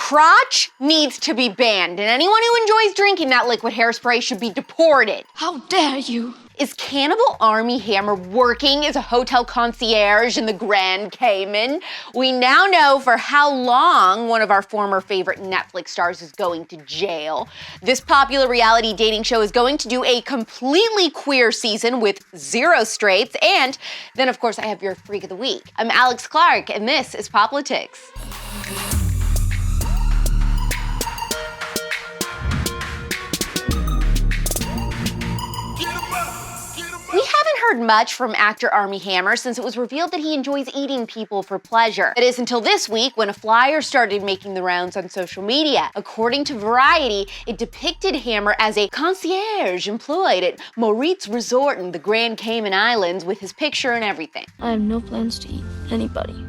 crotch needs to be banned, and anyone who enjoys drinking that liquid hairspray should be deported. How dare you? Is cannibal Armie Hammer working as a hotel concierge in the Grand Cayman? We now know for how long one of our former favorite Netflix stars is going to jail. This popular reality dating show is going to do a completely queer season with 0 straights, and then of course I have your Freak of the Week. I'm AlexClark, and this is POPlitics. We haven't heard much from actor Armie Hammer since it was revealed that he enjoys eating people for pleasure. That is until this week when a flyer started making the rounds on social media. According to Variety, it depicted Hammer as a concierge employed at Moritz Resort in the Grand Cayman Islands with his picture and everything. I have no plans to eat anybody.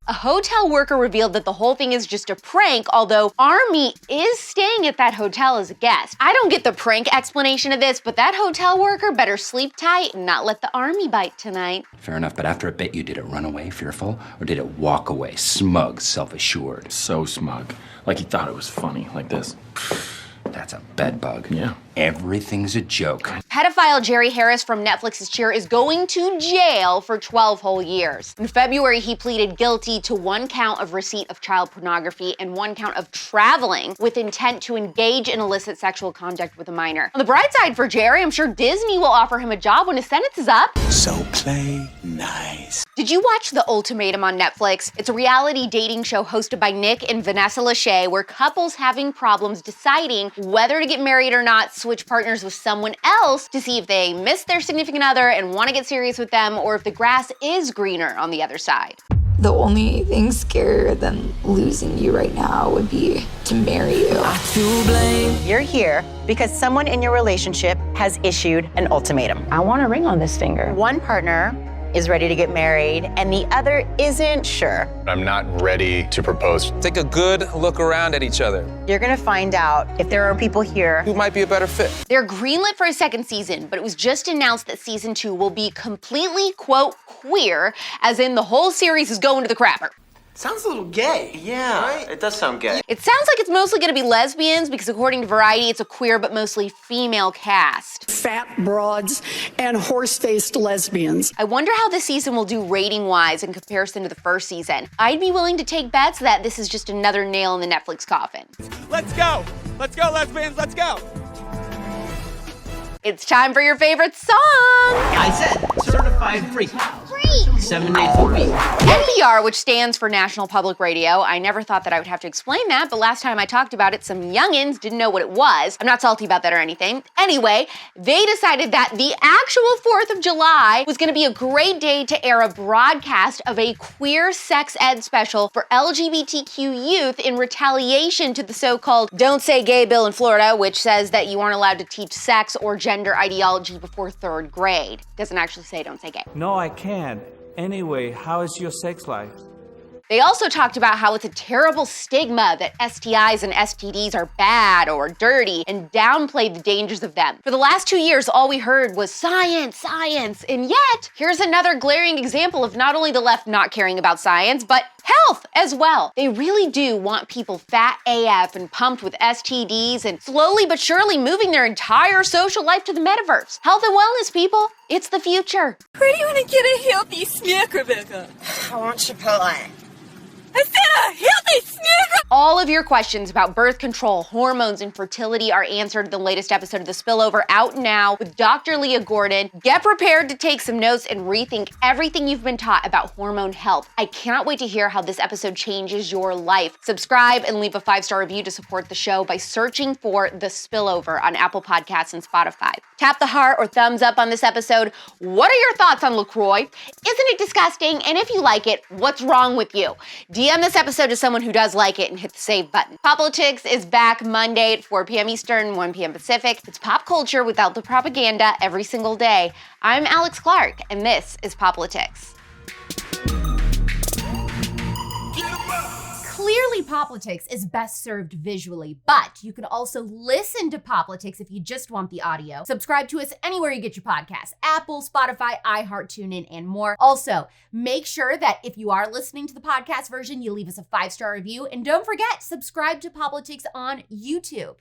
A hotel worker revealed that the whole thing is just a prank, although Armie is staying at that hotel as a guest. I don't get the prank explanation of this, but that hotel worker better sleep tight and not let the Armie bite tonight. Fair enough, but after a bit, did it run away fearful, or did it walk away smug, self-assured? So smug. Like he thought it was funny, like this. That's a bedbug. Yeah. Everything's a joke. Pedophile Jerry Harris from Netflix's Cheer is going to jail for 12 whole years. In February, he pleaded guilty to 1 count of receipt of child pornography and 1 count of traveling with intent to engage in illicit sexual conduct with a minor. On the bright side for Jerry, I'm sure Disney will offer him a job when his sentence is up. So play nice. Did you watch The Ultimatum on Netflix? It's a reality dating show hosted by Nick and Vanessa Lachey where couples having problems deciding whether to get married or not switch partners with someone else to see if they miss their significant other and want to get serious with them, or if the grass is greener on the other side. The only thing scarier than losing you right now would be to marry you. You're here because someone in your relationship has issued an ultimatum. I want a ring on this finger. One partner is ready to get married and the other isn't sure. I'm not ready to propose. Take a good look around at each other. You're gonna find out if there are people here who might be a better fit. They're greenlit for a 2nd season, but it was just announced that season 2 will be completely, quote, queer, as in the whole series is going to the crapper. Sounds a little gay. Yeah, right? It does sound gay. It sounds like it's mostly gonna be lesbians because according to Variety, it's a queer but mostly female cast. Fat broads and horse-faced lesbians. I wonder how this season will do rating-wise in comparison to the 1st season. I'd be willing to take bets that this is just another nail in the Netflix coffin. Let's go! Let's go, lesbians, let's go! It's time for your favorite song! I said certified freak. 7 days a week. NPR, which stands for National Public Radio. I never thought that I would have to explain that, but last time I talked about it, some youngins didn't know what it was. I'm not salty about that or anything. Anyway, they decided that the actual 4th of July was gonna be a great day to air a broadcast of a queer sex ed special for LGBTQ youth in retaliation to the so-called Don't Say Gay bill in Florida, which says that you aren't allowed to teach sex or gender ideology before 3rd grade. Doesn't actually say don't say gay. No, I can't. Anyway, how is your sex life? They also talked about how it's a terrible stigma that STIs and STDs are bad or dirty and downplayed the dangers of them. For the last 2 years, all we heard was science, science, and yet, here's another glaring example of not only the left not caring about science, but health as well. They really do want people fat AF and pumped with STDs and slowly but surely moving their entire social life to the metaverse. Health and wellness, people, it's the future. Where do you want to get a healthy snack, Rebecca? I want Chipotle. I said a healthy snack! All of your questions about birth control, hormones, and fertility are answered in the latest episode of The Spillover, out now with Dr. Leah Gordon. Get prepared to take some notes and rethink everything you've been taught about hormone health. I cannot wait to hear how this episode changes your life. Subscribe and leave a 5-star review to support the show by searching for The Spillover on Apple Podcasts and Spotify. Tap the heart or thumbs up on this episode. What are your thoughts on LaCroix? Isn't it disgusting? And if you like it, what's wrong with you? DM this episode to someone who does like it and hit the save button. POPlitics is back Monday at 4 p.m. Eastern, 1 p.m. Pacific. It's pop culture without the propaganda every single day. I'm AlexClark, and this is POPlitics. Clearly, POPlitics is best served visually, but you can also listen to POPlitics if you just want the audio. Subscribe to us anywhere you get your podcasts: Apple, Spotify, iHeart, TuneIn, and more. Also, make sure that if you are listening to the podcast version, you leave us a 5-star review. And don't forget, subscribe to POPlitics on YouTube.